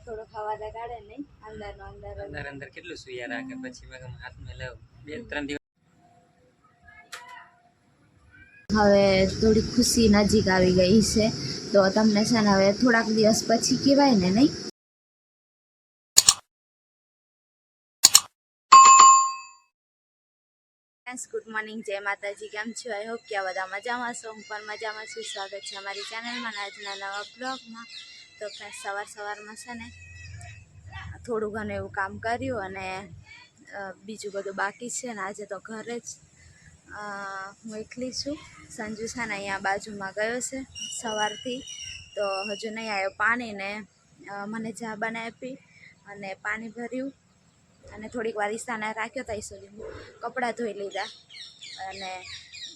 થોડો ખાવા લગાડે નહીં અંદર અંદર અંદર અંદર કેટલું સુયા રાખે પછી મેં હાથમાં લેવ 2-3 દિવસ હવે થોડી ખુશી નજીક આવી ગઈ છે તો તમને છે ને હવે થોડાક દિવસ પછી કહેવાય ને નહીં. ગુડ મોર્નિંગ, જય માતાજી. કેમ છો? આઈ હોપ કે આ બધા મજામાં છો. હું પણ મજામાં છું. સ્વાગત છે અમારી ચેનલમાં આજના નવા બ્લોગમાં. તો ફ્રેન્ડ સવારમાં છે ને થોડું ઘણું એવું કામ કર્યું અને બીજું બધું બાકી છે ને આજે તો ઘરે જ હું એકલી છું. સંજુ છે ને અહીંયા બાજુમાં ગયો છે સવારથી તો હજુ નહીં આવ્યો. પાણીને મને ચા બનાવી આપી અને પાણી ભર્યું અને થોડીક વાર ઈશાને રાખ્યો ત્યાં સુધી હું કપડાં ધોઈ લીધા અને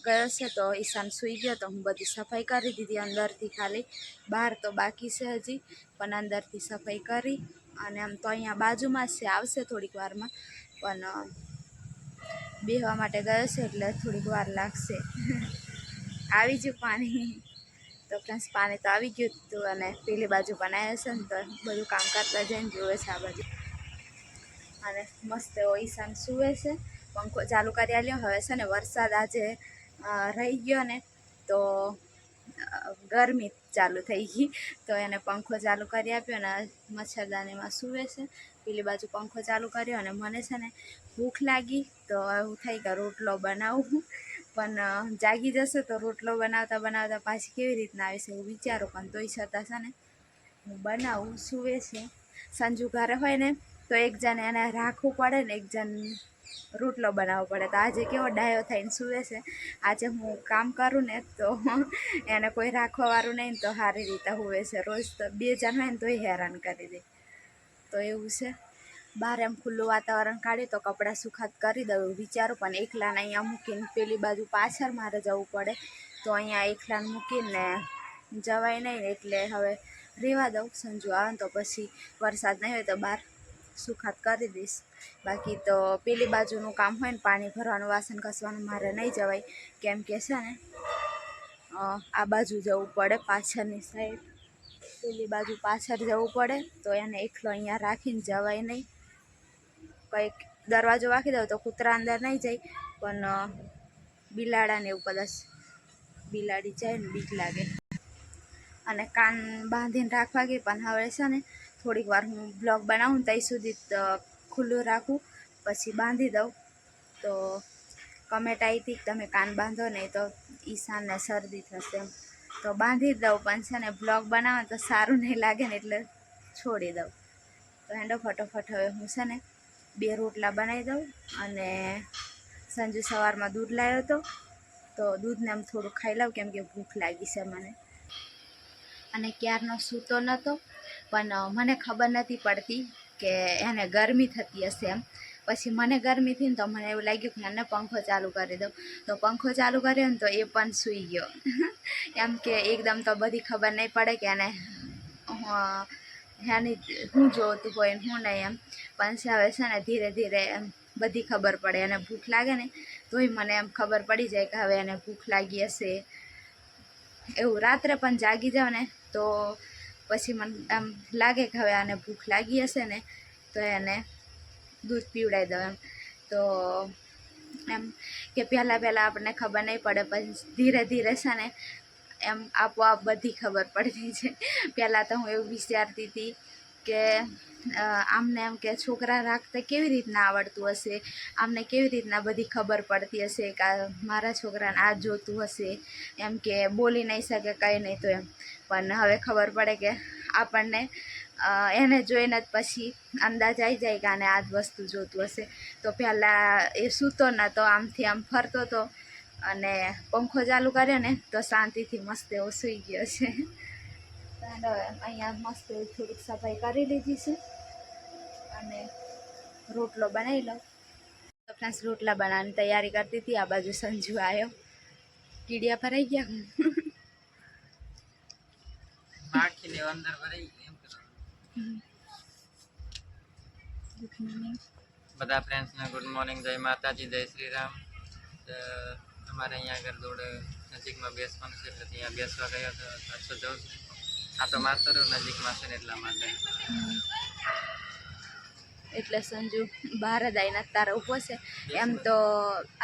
ગયો છે. તો ઈશાન સૂઈ ગયો તો હું બધી સફાઈ કરી દીધી અંદરથી, ખાલી બહાર તો બાકી છે હજી, પણ અંદરથી સફાઈ કરી અને આમ તો અહીંયા બાજુમાં જ છે, આવશે થોડીક વારમાં, પણ બેહવા માટે ગયો છે એટલે થોડીક વાર લાગશે. આવી ગયું પાણી તો પ્લસ પાણી તો આવી ગયું હતું અને પેલી બાજુ પણ આવ્યો છે ને તો બધું કામ કરતા જઈને જોવે છે આ બાજુ. અને મસ્ત ઈશાન સૂવે છે, પંખો ચાલુ કરી આલ્યો. હવે છે ને વરસાદ આજે રહી ગયો ને તો ગરમી ચાલુ થઈ ગઈ તો એને પંખો ચાલુ કરી આપ્યો ને મચ્છરદાનીમાં સૂવે છે. પેલી બાજુ પંખો ચાલુ કર્યો અને મને છે ને ભૂખ લાગી તો એવું થઈ કે રોટલો બનાવું, પણ જાગી જશે તો રોટલો બનાવતા બનાવતા પાછી કેવી રીતના આવે છે એવું વિચારું, પણ તોય છતાં છે ને હું બનાવું. સૂવે છે. સંજુ ઘરે હોય ને તો એક જણ એને રાખવું પડે ને એક જણ રોટલો બનાવવો પડે. તો આજે કેવો ડાયો થઈને સૂવે છે. આજે હું કામ કરું ને તો એને કોઈ રાખવાવાળું નહીં ને તો સારી રીતે સૂવે છે. રોજ તો 2 જણ હોય ને તોય હેરાન કરી દે. તો એવું છે. બહાર એમ ખુલ્લું વાતાવરણ કાઢ્યું તો કપડાં સુખાત કરી દઉં એવું વિચારું, પણ એકલાને અહીંયા મૂકીને પેલી બાજુ પાછળ મારે જવું પડે તો અહીંયા એકલાને મૂકીને જવાય નહીં, એટલે હવે રહેવા દઉં. સંજુ આવે તો પછી વરસાદ નહીં હોય તો બહાર સુખાત કરી દઈશ. બાકી તો પેલી બાજુનું કામ હોય ને પાણી ભરવાનું, વાસણ ઘસવાનું, મારે નહીં જવાય કેમ કે છે ને આ બાજુ જવું પડે પાછળની સાઈડ, પેલી બાજુ પાછળ જવું પડે તો એને એકલો અહીંયા રાખીને જવાય નહીં. કંઈક દરવાજો વાંકી દઉં તો કૂતરા અંદર નહીં જાય, પણ બિલાડાને એવું કદાચ બિલાડી જાય ને બીક લાગે. અને કાન બાંધીને રાખવા ગઈ, પણ હવે છે ને થોડીક વાર હું બ્લોગ બનાવું ત્યાં સુધી ખુલ્લું રાખું, પછી બાંધી દઉં. તો કમેન્ટ આવી હતી તમે કાન બાંધો નહીં તો ઈશાનને શરદી થશે એમ, તો બાંધી જ દઉં, પણ છે ને બ્લોગ બનાવો તો સારું નહીં લાગે ને એટલે છોડી દઉં. તો હેંડો ફટોફટ હવે હું છે ને 2 રોટલા બનાવી દઉં. અને સંજુ સવારમાં દૂધ લાવ્યો હતો તો દૂધને આમ થોડું ખાઈ લઉં કેમ કે ભૂખ લાગી છે મને. અને ક્યારનો સૂતો નહોતો પણ મને ખબર નથી પડતી કે એને ગરમી થતી હશે એમ. પછી મને ગરમી થઈ ને તો મને એવું લાગ્યું કે એને પંખો ચાલુ કરી દઉં, તો પંખો ચાલુ કર્યો ને તો એ પણ સૂઈ ગયો. એમ કે એકદમ તો બધી ખબર નહીં પડે કે એને એની શું જોતું હોય ને શું નહીં એમ, પણ હવે છે ને ધીરે ધીરે એમ બધી ખબર પડે. એને ભૂખ લાગે ને તોય મને એમ ખબર પડી જાય કે હવે એને ભૂખ લાગી હશે એવું. રાત્રે પણ જાગી જાવ ને તો પછી મને આમ લાગે કે હવે આને ભૂખ લાગી હશે ને તો એને દૂધ પીવડાવી દઉં એમ. તો એમ કે પહેલાં આપણને ખબર નહીં પડે, પછી ધીરે ધીરે છે ને એમ આપોઆપ બધી ખબર પડતી છે. પહેલાં તો હું એવું વિચારતી હતી કે આમને એમ કે છોકરા રાખતા કેવી રીતના આવડતું હશે, આમને કેવી રીતના બધી ખબર પડતી હશે કે મારા છોકરાને આ જોતું હશે, એમ કે બોલી નહીં શકે કંઈ નહીં તો એમ. પણ હવે ખબર પડે કે આપણને એને જોઈને જ પછી અંદાજ આવી જાય કે આને આ જ વસ્તુ જોતું હશે. તો પહેલાં એ સૂતો નહોતો, આમથી આમ ફરતો હતો અને પંખો ચાલુ કર્યો ને તો શાંતિથી મસ્ત એવો સૂઈ ગયો છે. અહીંયા મસ્ત થોડીક સફાઈ કરી લીધી છે અને રોટલો બનાવી લઉં. તો પ્લસ રોટલા બનાવવાની તૈયારી કરતી હતી. આ બાજુ સંજુ આવ્યો, કીડિયા ભરાઈ ગયા. બધા ફ્રેન્ડ્સને ગુડ મોર્નિંગ, જય માતાજી, જય શ્રી રામ. અમારે અહીંયા આગળ દોડ નજીકમાં બેસવાનું છે એટલે ત્યાં બેસવા ગયા તો પાછો જાઉં છું. આ તો મારતો રહ્યો નજીકમાં છે ને એટલા માટે. એટલે સંજુ બહાર જ આવીને તારે ઊભો છે. એમ તો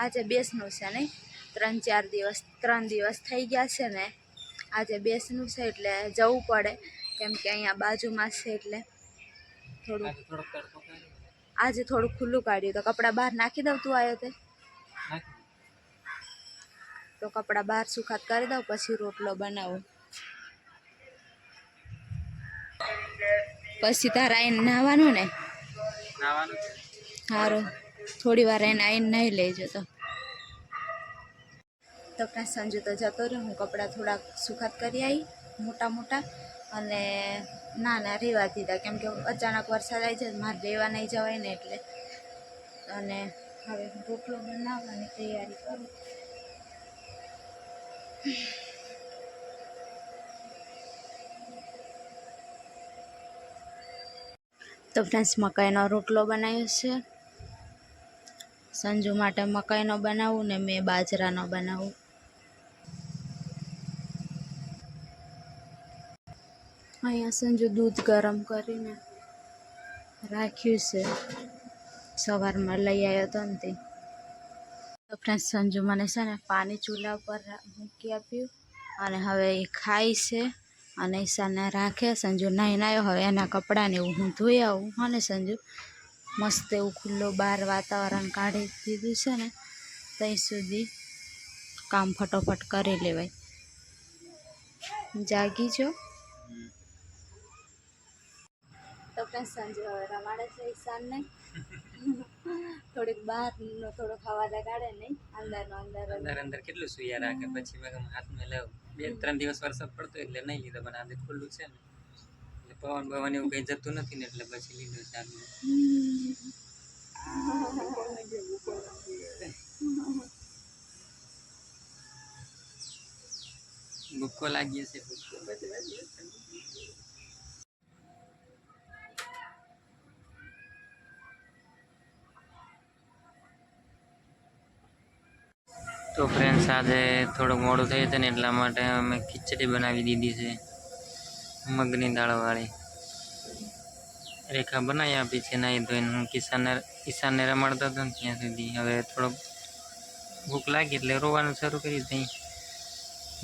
આજે બેસનું છે નહીં, 3 દિવસ થઈ ગયા છે ને, આજે બેસનું છે એટલે જવું પડે, કેમ કે અહીંયા બાજુમાં છે એટલે આજે થોડું ખુલ્લું કાઢ્યું. તો કપડાં બહાર નાખી દઉં, તું આવ્યો તે તો કપડાં બહાર સુખાત કરી દઉં, પછી રોટલો બનાવું. પછી તારે આવીને નાહવાનું ને? સારું, થોડી વાર એને આવીને નાહી લેજો. તો ફ્રેન્ડ સંજુ તો જતો રહ્યો. હું કપડાં થોડાક સુખાત કરી આવી મોટા, અને ના રહેવા દીધા, કેમ કે અચાનક વરસાદ આવી જાય, મારે રહેવા નહીં જવાય ને એટલે. અને હવે રોટલો બનાવવાની તૈયારી કરું. તો ફ્રેન્ડ્સ મકાઈનો રોટલો બનાવ્યો છે. સંજુ માટે મકાઈનો બનાવું ને મેં બાજરાનો બનાવું. અહીંયા સંજુ દૂધ ગરમ કરીને રાખ્યું છે, સવારમાં લઈ આવ્યો હતો ને તે. તો ફ્રેન્ડ્સ સંજુ મને છે ને પાણી ચૂલા ઉપર મૂકી આપ્યું, અને હવે એ ખાય છે અને ઈશાને રાખે. સંજુ નાહીને આવ્યો, હવે એના કપડાને એવું હું ધોઈ આવું. હા ને સંજુ, મસ્ત એવું ખુલ્લું બહાર વાતાવરણ કાઢી દીધું છે ને, ત્યાં સુધી કામ ફટોફટ કરી લેવાય. જાગી જો. તો ફ્રેન્ડ સંજુ હવે રમાડે છે ઈશાનને. થોડીક બહારનો થોડોક હવા લગાડે નહીં, અંદર કેટલું સુયા રાખે. પછી મેં હાથમાં લેવું. 2-3 દિવસ વરસાદ પડતો એટલે નહીં લીધો, પણ આજે ખુલ્લું છે ને એટલે પવન એવું કંઈ જતું નથી ને, એટલે પછી લીધું છે. ભૂકો લાગીએ છે. તો ફ્રેન્ડ્સ આજે થોડુંક મોડું થયું હતું ને, એટલા માટે અમે ખીચડી બનાવી દીધી છે, મગની દાળવાળી. રેખા બનાવી આપી છે નાહી ધોઈને. હું ઈશાનને રમાડતો હતો ને ત્યાં સુધી. હવે થોડોક ભૂખ લાગી એટલે રોવાનું શરૂ કરી દઈ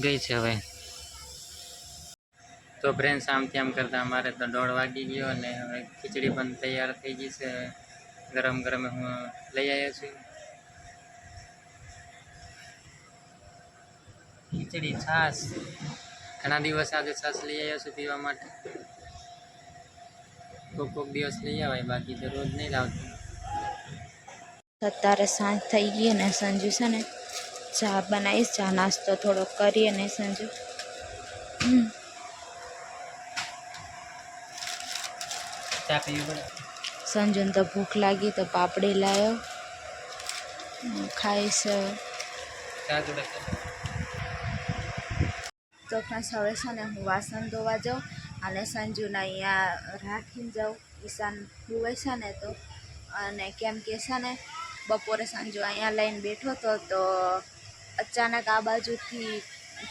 ગઈ છે હવે. તો ફ્રેન્ડ્સ આમથી આમ કરતાં અમારે તો 1:30 વાગી ગયો, અને હવે ખીચડી પણ તૈયાર થઈ ગઈ છે. ગરમ ગરમ હું લઈ આવ્યો છું ખીચડી. છાશ ઘણા દિવસ આજે છાશ લઈ આવ્યો છું પીવા માટે. કોક દિવસ લઈ આવાય, બાકી તો રોજ નહીં લાવતું. અત્યારે સાંજ થઈ ગઈ ને સંજુ છે ને ચા બનાવીશ. ચા નાસ્તો થોડો કરીએ ને સંજુ. ચા પીવી પડે. સંજુને તો ભૂખ લાગી તો પાપડી લાવ્યો, ખાઈશ. ચા જોડે તો ફ્રેન્ડ્સ હવે છે ને હું વાસણ ધોવા જાઉં, અને સંજુને અહીંયા રાખીને જાઉં. ઈશાન હુવે છે ને તો, અને કેમ કે છે ને બપોરે સંજુ અહીંયા લઈને બેઠો હતો, તો અચાનક આ બાજુથી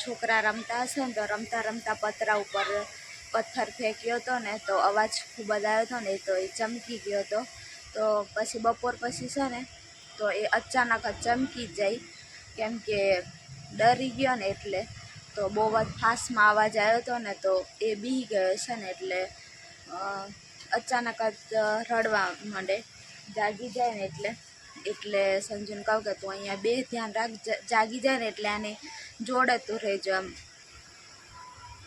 છોકરા રમતા હશે ને, તો રમતા પતરા ઉપર પથ્થર ફેંક્યો હતો ને, તો અવાજ ખૂબ જ આવ્યો હતો ને, તો એ ચમકી ગયો હતો. તો પછી બપોર પછી છે ને તો એ અચાનક જ ચમકી જાય, કેમ કે ડરી ગયો ને એટલે. તો બહુ જ ફાસ્ટમાં અવાજ આવ્યો હતો ને, તો એ બી ગયો છે ને, એટલે અચાનક જ રડવા માંડે, જાગી જાય ને એટલે સંજુને કહું કે તું અહીંયા બે ધ્યાન રાખ, જાગી જાય ને એટલે આને જોડે તું રહેજો.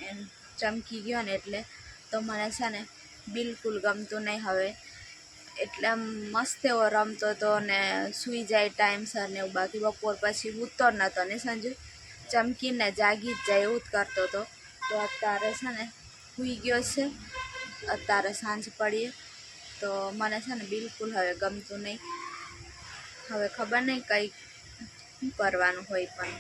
એમ ચમકી ગયો ને એટલે. તો મને છે ને બિલકુલ ગમતું નહીં હવે. એટલે આમ મસ્ત એવો રમતો હતો ને સૂઈ જાય ટાઈમસર ને એવું. બાકી બપોર પછી ઉઠતો નહોતો ને સંજુ, ચમકીને જાગી જ જાય એવું જ કરતો હતો. તો અત્યારે છે ને સૂઈ ગયો છે. અત્યારે સાંજ પડીએ તો મને છે ને બિલકુલ હવે ગમતું નહીં. હવે ખબર નહીં કંઈ શું કરવાનું હોય, પણ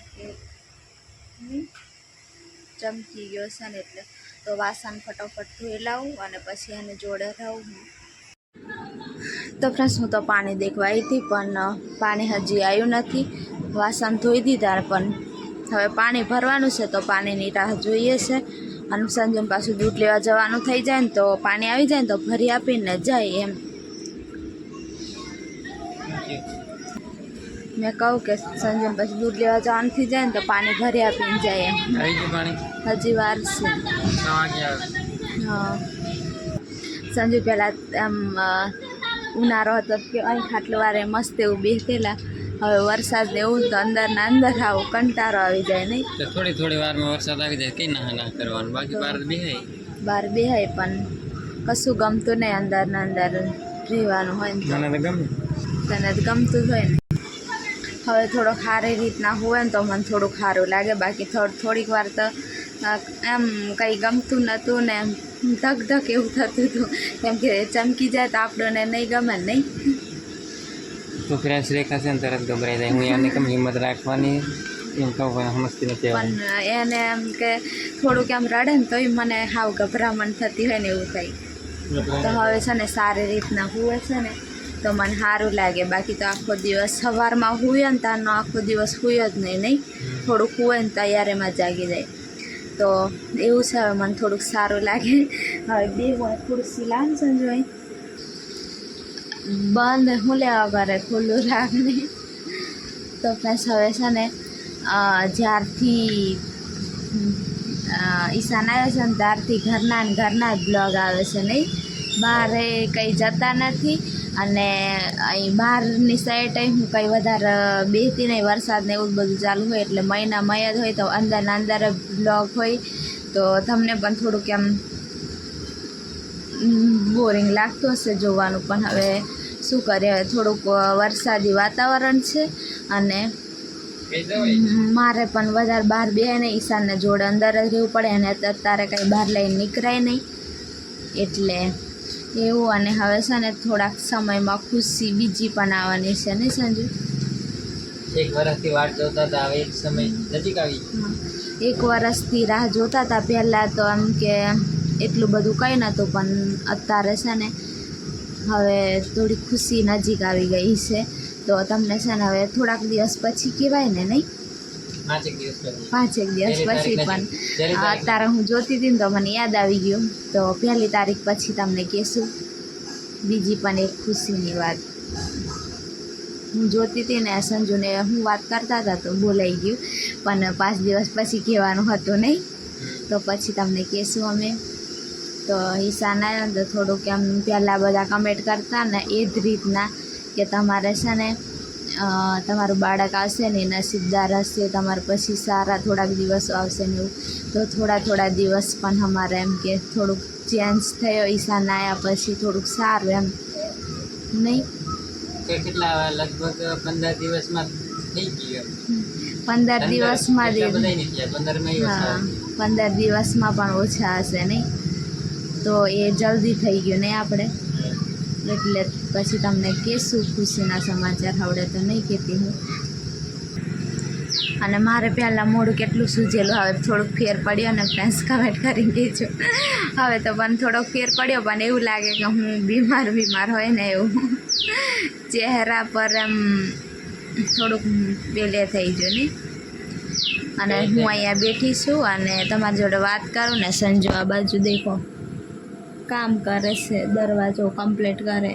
ચમકી ગયો છે ને એટલે. તો વાસણ ફટોફટ ધોઈ લાવું અને પછી એને જોડે રહું. તો ફ્રેન્ડ્સ હું તો પાણી દેખવા આવી હતી, પણ પાણી હજી આવ્યું નથી. વાસણ ધોઈ દીધા, પણ હવે પાણી ભરવાનું છે, તો પાણીની રાહ જોઈએ છે. અને સંજુને પાછું દૂધ લેવા જવાનું થઈ જાય ને, તો પાણી આવી જાય ને તો ભરી આપીને જાય એમ. મેં કહું કે સંજય પછી દૂધ લેવા જવાનું થઈ જાય ને તો પાણી ભરી આપીને જાય એમ. આવી ગયું પાણી? હજી વાર છે. 6 વાગે આવે. હા સંજુ પહેલાં આમ ઉનાળો હતો કે અહીં ખાટલું વારે મસ્ત એવું બેસેલા. હવે વરસાદ ને એવું તો અંદરના અંદર આવું કંટાળો આવી જાય નહીં. તો થોડી વારમાં વરસાદ આવી જાય કઈ ના કરવાનું, બાકી બહાર બેહાય. બહાર બેહાય પણ કશું ગમતું નહીં, અંદરના અંદર રહેવાનું હોય ને. મને તો ગમે. તને તો ગમતું જ હોય ને. હવે થોડોક સારી રીતના હોય ને તો મને થોડુંક સારું લાગે, બાકી થોડીક વાર તો એમ કંઈ ગમતું નહોતું ને એમ ધક ધક એવું થતું હતું, કેમ કે ચમકી જાય તો આપણને નહીં ગમે ને. નહીં તો ફ્રેન્ડ્સ રેખાશે ને તરત ગભરાઈ જાય. હું એને કેમ હિંમત રાખવાની એમ કહું પણ સમજતી નથી. પણ એને એમ કે થોડુંક એમ રડે ને તોય મને હાવ ગભરામણ થતી હોય ને એવું થાય. તો હવે છે ને સારી રીતના હુવે છે ને તો મને સારું લાગે, બાકી તો આખો દિવસ સવારમાં હુએ ને તારનો આખો દિવસ હુએ જ નહીં. થોડુંક હુએ ને તૈયારીમાં જાગી જાય તો એવું છે. હવે મને થોડુંક સારું લાગે. હવે બે હોય ખુરશી લાવ સંજોય બંધ હું લેવા કરે ખુલ્લું રાખને. તો ફ્રેન્ડ્સ હવે છે ને જ્યારથી ઈશાન આવ્યો છે ને ત્યારથી ઘરના જ બ્લોગ આવે છે. નહીં બહારે કંઈ જતા નથી અને અહીં બહારની સાઈડ હું કંઈ વધારે બેસતી નહીં. વરસાદ ને એવું બધું ચાલુ હોય એટલે મહિના જ હોય તો અંદરના અંદર બ્લોગ હોય તો તમને પણ થોડુંક એમ બોરિંગ લાગતું હશે જોવાનું. પણ હવે શું કરીએ, હવે થોડુંક વરસાદી વાતાવરણ છે અને મારે પણ વધારે બહાર બેહે નહીં, ઈશાનને જોડે અંદર જ રહેવું પડે અને અત્યારે કંઈ બહાર લઈને નીકળાય નહીં એટલે એવું. અને હવે છે ને થોડાક સમયમાં ખુશી બીજી પણ આવવાની છે ને સંજુ? 1 વર્ષથી વાટ જોતા હતા, હવે એક સમય નજીક આવી. 1 વર્ષથી રાહ જોતા હતા. પહેલાં તો એમ કે એટલું બધું કંઈ નહોતું, પણ અત્યારે છે ને હવે થોડી ખુશી નજીક આવી ગઈ છે. તો તમને છે ને હવે થોડાક દિવસ પછી કહેવાય ને. નહીં 5 દિવસ પછી પણ અત્યારે હું જોતી હતી ને તો મને યાદ આવી ગયું. તો 1 તારીખ પછી તમને કહેશું બીજી પણ એક ખુશીની વાત. હું જોતી હતી ને સંજુને હું વાત કરતા હતા તો બોલાઈ ગયું, પણ 5 દિવસ પછી કહેવાનું હતું નહીં તો પછી તમને કહેશું અમે. તો ઈશાન આવ્યો ને તો થોડુંક એમ પહેલાં બધા કમેન્ટ કરતા ને એ જ રીતના કે તમારે છે ને તમારું બાળક આવશે ને નસીબદાર હશે, તમારે પછી સારા થોડાક દિવસો આવશે ને એવું. તો થોડા દિવસ પણ અમારે એમ કે થોડુંક ચેન્જ થયો ઈશાન આવ્યા પછી, થોડુંક સારું એમ. નહીં કેટલા લગભગ 15 દિવસમાં થઈ ગયું. 15 દિવસમાં જ. 15 દિવસમાં પણ ઓછા હશે નહીં તો એ જલ્દી થઈ ગયું નહીં આપણે એટલે પછી તમને કહેશું ખુશીના સમાચાર. આવડે તો નહીં કહેતી હું. અને મારે પહેલાં મોઢું કેટલું સૂજેલું, હવે થોડુંક ફેર પડ્યો ને ફ્રેન્ડ્સ કમેન્ટ કરી દેજો. હવે તો પણ થોડોક ફેર પડ્યો પણ એવું લાગે કે હું બીમાર હોય ને એવું. ચહેરા પર એમ થોડુંક બેલે થઈ ગયું ને. અને હું અહીંયા બેઠી છું અને તમારી જોડે વાત કરું ને સંજુ આ બાજુ દેખો કામ કરે છે, દરવાજો કમ્પ્લીટ કરે.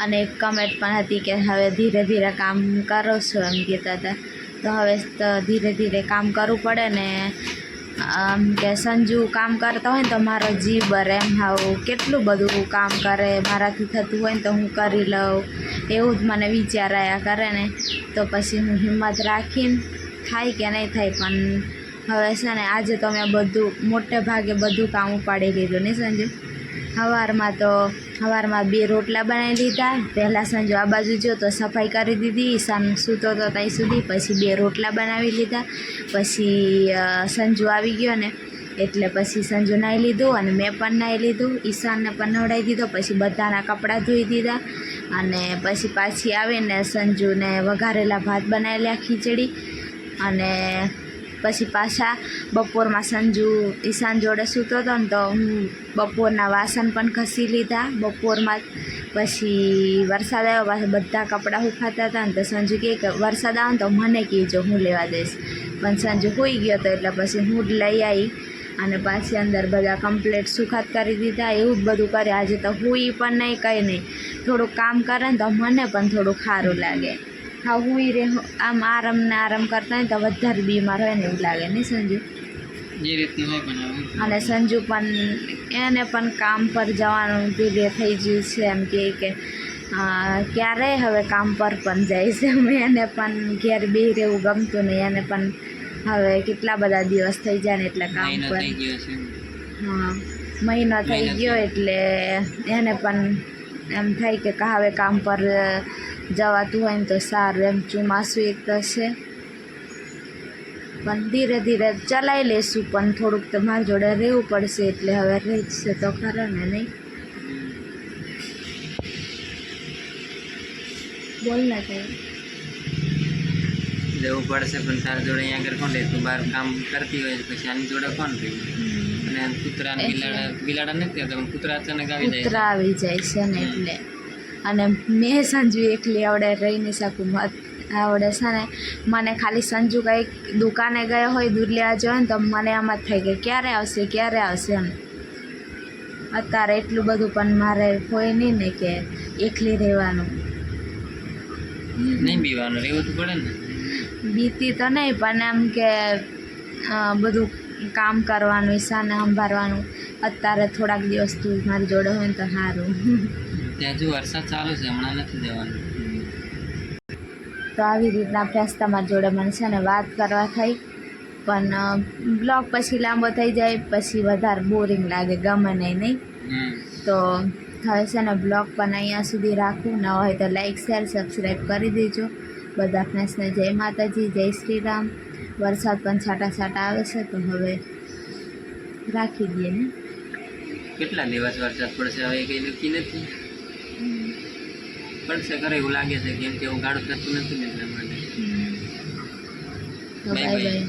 અને એક કમેન્ટ પણ હતી કે હવે ધીરે કામ કરો છો એમ કહેતા હતા. તો હવે તો ધીરે કામ કરવું પડે ને. કે સંજુ કામ કરતા હોય ને તો મારો જીવ બરે એમ. હાવ કેટલું બધું કામ કરે, મારાથી થતું હોય ને તો હું કરી લઉં એવું જ મને વિચાર આવ્યા કરે ને. તો પછી હું હિંમત રાખીને થાય કે નહીં થાય પણ હવે છે ને આજે તો મેં બધું મોટે ભાગે બધું કામ ઉપાડી લીધું નહીં સંજુ. સવારમાં 2 રોટલા બનાવી લીધા. પહેલાં સંજુ આ બાજુ જો તો સફાઈ કરી દીધી, ઈશાન સૂતો તો ત્યાં સુધી. પછી 2 રોટલા બનાવી લીધા. પછી સંજુ આવી ગયો ને એટલે પછી સંજુ નાહી લીધું અને મેં પણ નાહી લીધું. ઈશાનને પણ નવડાવી દીધો. પછી બધાના કપડાં ધોઈ દીધા અને પછી પાછી આવીને સંજુને વઘારેલા ભાત બનાવેલા, ખીચડી. અને પછી પાછા બપોરમાં સંજુ ઈશાન જોડે સૂતો હતો ને તો હું બપોરના વાસણ પણ ઘસી લીધા બપોરમાં જ. પછી વરસાદ આવ્યો, પાછા બધા કપડાં સુકાતા હતા ને તો સંજુ કહે કે વરસાદ આવે ને તો મને કહેજો હું લેવા દઈશ. પણ સંજુ સૂઈ ગયો હતો એટલે પછી હું જ લઈ આવી અને પાછી અંદર બધા કમ્પ્લેટ સુખાત કરી દીધા. એવું જ બધું કરે. આજે તો હુઈ પણ નહીં, કંઈ નહીં. થોડુંક કામ કરે ને તો મને પણ થોડુંક સારું લાગે. હા, હુઈ રે આમ આરામ ને આરામ કરતા હોય તો વધારે બીમાર હોય ને એવું લાગે નહીં સંજુ? જે રીતનું હોય પણ અને સંજુ પણ એને પણ કામ પર જવાનું ધીરે થઈ ગયું છે. એમ કે ક્યારે હવે કામ પર પણ જાય છે. એને પણ ઘેર બે રહેવું ગમતું નહીં. એને પણ હવે કેટલા બધા દિવસ થઈ જાય ને એટલે કામ મહિનો પર, થઈ ગયો છે. હા મહિનો થઈ ગયો એટલે એને પણ એમ થાય કે હવે કામ પર જવાતું હોય ને તો સારું. એમ ચોમાસું એક તો છે પણ ધીરે ધીરે ચલાવી લેશું. પણ થોડુંક તમારી જોડે રહેવું પડશે એટલે હવે રહી છે તો ખરો ને નહીં? બોલ ને કંઈ. જવું પડશે પણ તારા જોડે અહીંયા આગળ કોણ રહે? તું બહાર કામ કરતી હોય તો પછી આની જોડે કોણ રહ્યું? અને કૂતરા ને બિલાડા નથી થયા પણ કૂતરા અચાનક આવી જાય. કૂતરા આવી જાય છે ને એટલે. અને મેં સંજુ એકલી આવડે રહી નહીં શકું. આવડે છે ને મને ખાલી સંજુ કંઈક દુકાને ગયો હોય દૂધ લેવા જવાય ને તો મને એમ જ થાય કે ક્યારે આવશે ક્યારે આવશે એમ. અત્યારે એટલું બધું પણ મારે હોય નહીં ને કે એકલી રહેવાનું. નહીં બીવાનું, રહેવું તો પડે ને. બીતી તો નહીં પણ એમ કે બધું કામ કરવાનું, ઈશાને સંભાળવાનું. અત્યારે થોડાક દિવસ તું મારી જોડે હોય ને તો સારું. ત્યાં હજુ વરસાદ ચાલુ છે, હમણાં નથી જવાનું. તો આવી રીતના ફ્રેશ તમારી જોડે મને છે ને વાત કરવા થઈ. પણ બ્લોગ પછી લાંબો થઈ જાય, પછી વધારે બોરિંગ લાગે, ગમે નહીં. તો હવે છે ને બ્લોગ પણ અહીંયા સુધી રાખું. ન હોય તો લાઈક શેર સબસ્ક્રાઈબ કરી દેજો. બધા ફ્રેન્ડ્સને જય માતાજી, જય શ્રી રામ. વરસાદ પણ છાંટા છાંટા આવે છે તો હવે રાખી દઈએ ને. કેટલા દિવસ વરસાદ પડશે હવે કંઈ નક્કી નથી. પડશે ખરે એવું લાગે છે, કેમ કે એવું ગાઢું થતું નથી ને એટલા માટે. તો બાય બાય.